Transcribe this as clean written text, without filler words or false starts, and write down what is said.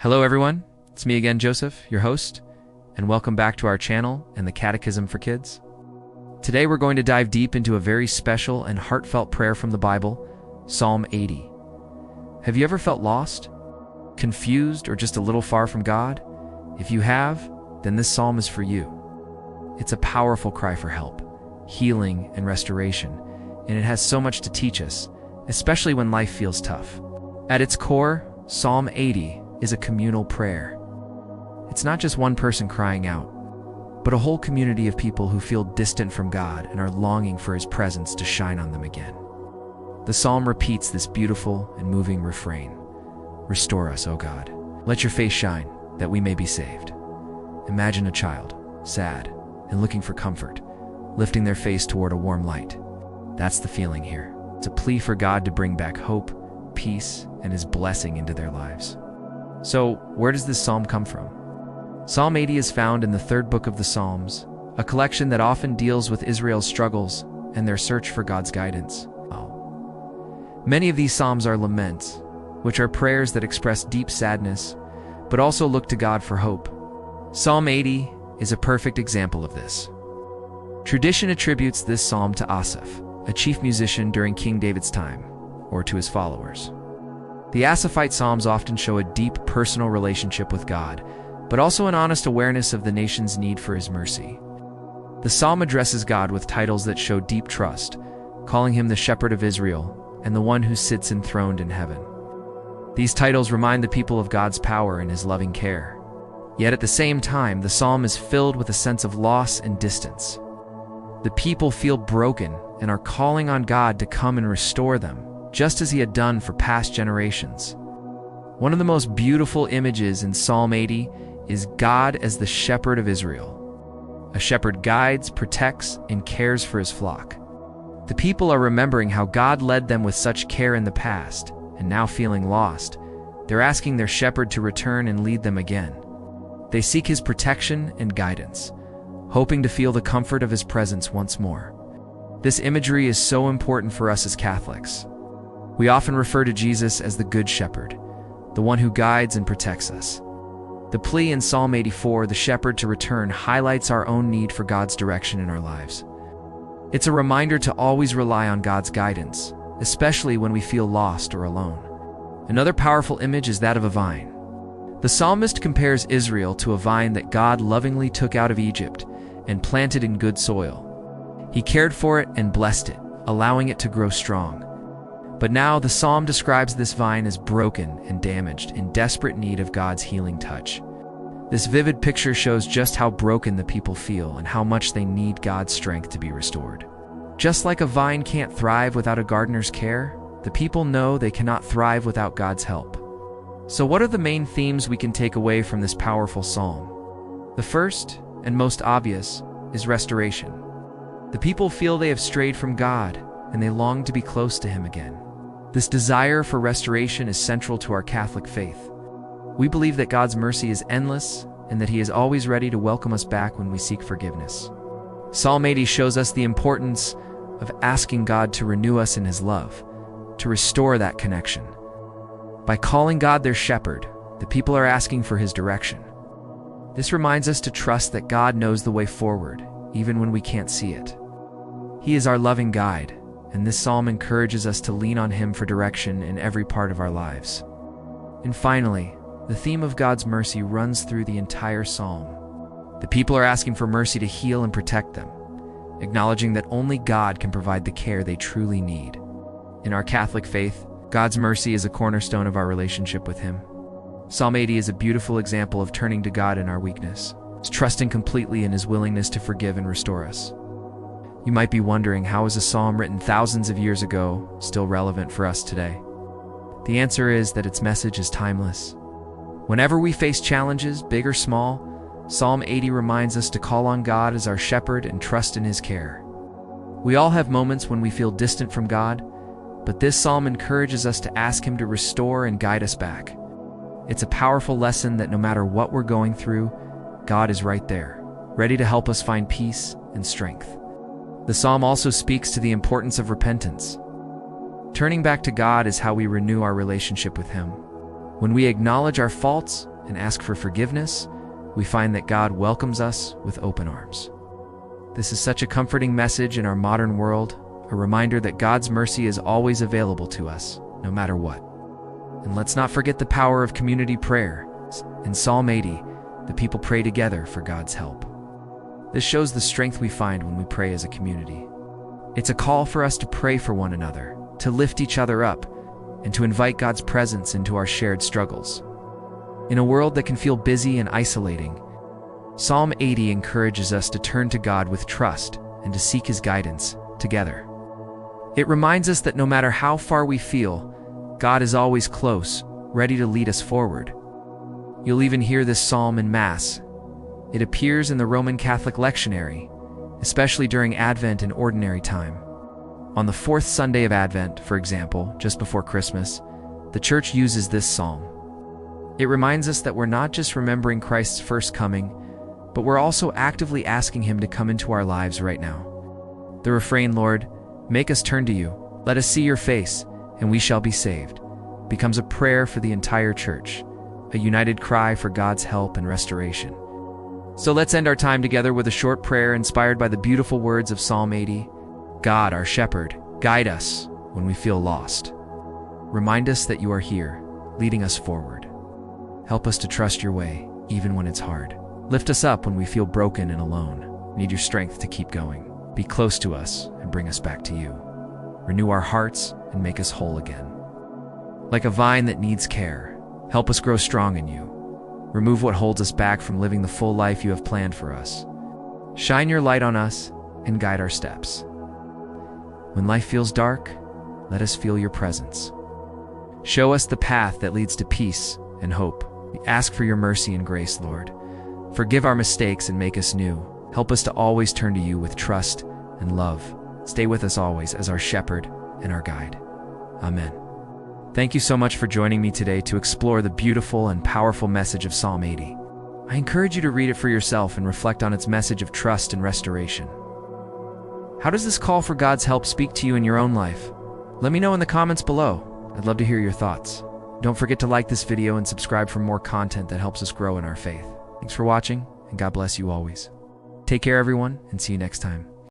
Hello everyone, it's me again, Joseph, your host, and welcome back to our channel and the Catechism for Kids. Today we're going to dive deep into a very special and heartfelt prayer from the Bible, Psalm 80. Have you ever felt lost, confused, or just a little far from God? If you have, then this psalm is for you. It's a powerful cry for help, healing, and restoration, and it has so much to teach us, especially when life feels tough. At its core, Psalm 80 is a communal prayer. It's not just one person crying out, but a whole community of people who feel distant from God and are longing for His presence to shine on them again. The psalm repeats this beautiful and moving refrain: "Restore us, O God. Let your face shine, that we may be saved." Imagine a child, sad and looking for comfort, lifting their face toward a warm light. That's the feeling here. It's a plea for God to bring back hope, peace, and His blessing into their lives. So, where does this psalm come from? Psalm 80 is found in the third book of the Psalms, a collection that often deals with Israel's struggles and their search for God's guidance. Many of these psalms are laments, which are prayers that express deep sadness, but also look to God for hope. Psalm 80 is a perfect example of this. Tradition attributes this psalm to Asaph, a chief musician during King David's time, or to his followers. The Asaphite Psalms often show a deep personal relationship with God, but also an honest awareness of the nation's need for His mercy. The psalm addresses God with titles that show deep trust, calling Him the Shepherd of Israel and the One who sits enthroned in heaven. These titles remind the people of God's power and His loving care. Yet at the same time, the psalm is filled with a sense of loss and distance. The people feel broken and are calling on God to come and restore them, just as He had done for past generations. One of the most beautiful images in Psalm 80 is God as the shepherd of Israel. A shepherd guides, protects, and cares for his flock. The people are remembering how God led them with such care in the past, and now feeling lost, they're asking their shepherd to return and lead them again. They seek His protection and guidance, hoping to feel the comfort of His presence once more. This imagery is so important for us as Catholics. We often refer to Jesus as the Good Shepherd, the one who guides and protects us. The plea in Psalm 84, the shepherd to return, highlights our own need for God's direction in our lives. It's a reminder to always rely on God's guidance, especially when we feel lost or alone. Another powerful image is that of a vine. The psalmist compares Israel to a vine that God lovingly took out of Egypt and planted in good soil. He cared for it and blessed it, allowing it to grow strong. But now the psalm describes this vine as broken and damaged, in desperate need of God's healing touch. This vivid picture shows just how broken the people feel and how much they need God's strength to be restored. Just like a vine can't thrive without a gardener's care, the people know they cannot thrive without God's help. So what are the main themes we can take away from this powerful psalm? The first, and most obvious, is restoration. The people feel they have strayed from God, and they long to be close to Him again. This desire for restoration is central to our Catholic faith. We believe that God's mercy is endless and that He is always ready to welcome us back when we seek forgiveness. Psalm 80 shows us the importance of asking God to renew us in His love, to restore that connection. By calling God their shepherd, the people are asking for His direction. This reminds us to trust that God knows the way forward, even when we can't see it. He is our loving guide, and this psalm encourages us to lean on Him for direction in every part of our lives. And finally, the theme of God's mercy runs through the entire psalm. The people are asking for mercy to heal and protect them, acknowledging that only God can provide the care they truly need. In our Catholic faith, God's mercy is a cornerstone of our relationship with Him. Psalm 80 is a beautiful example of turning to God in our weakness, trusting completely in His willingness to forgive and restore us. You might be wondering, how is a psalm written thousands of years ago still relevant for us today? The answer is that its message is timeless. Whenever we face challenges, big or small, Psalm 80 reminds us to call on God as our shepherd and trust in His care. We all have moments when we feel distant from God, but this psalm encourages us to ask Him to restore and guide us back. It's a powerful lesson that no matter what we're going through, God is right there, ready to help us find peace and strength. The psalm also speaks to the importance of repentance. Turning back to God is how we renew our relationship with Him. When we acknowledge our faults and ask for forgiveness, we find that God welcomes us with open arms. This is such a comforting message in our modern world, a reminder that God's mercy is always available to us, no matter what. And let's not forget the power of community prayer. In Psalm 80, the people pray together for God's help. This shows the strength we find when we pray as a community. It's a call for us to pray for one another, to lift each other up, and to invite God's presence into our shared struggles. In a world that can feel busy and isolating, Psalm 80 encourages us to turn to God with trust and to seek His guidance together. It reminds us that no matter how far we feel, God is always close, ready to lead us forward. You'll even hear this psalm in Mass. It appears in the Roman Catholic lectionary, especially during Advent and Ordinary Time. On the fourth Sunday of Advent, for example, just before Christmas, the Church uses this psalm. It reminds us that we're not just remembering Christ's first coming, but we're also actively asking Him to come into our lives right now. The refrain, "Lord, make us turn to you, let us see your face, and we shall be saved," becomes a prayer for the entire Church, a united cry for God's help and restoration. So let's end our time together with a short prayer inspired by the beautiful words of Psalm 80. God, our shepherd, guide us when we feel lost. Remind us that you are here, leading us forward. Help us to trust your way, even when it's hard. Lift us up when we feel broken and alone. Need your strength to keep going. Be close to us and bring us back to you. Renew our hearts and make us whole again. Like a vine that needs care, help us grow strong in you. Remove what holds us back from living the full life you have planned for us. Shine your light on us and guide our steps. When life feels dark, let us feel your presence. Show us the path that leads to peace and hope. We ask for your mercy and grace, Lord. Forgive our mistakes and make us new. Help us to always turn to you with trust and love. Stay with us always as our shepherd and our guide. Amen. Thank you so much for joining me today to explore the beautiful and powerful message of Psalm 80. I encourage you to read it for yourself and reflect on its message of trust and restoration. How does this call for God's help speak to you in your own life? Let me know in the comments below. I'd love to hear your thoughts. Don't forget to like this video and subscribe for more content that helps us grow in our faith. Thanks for watching, and God bless you always. Take care, everyone, and see you next time.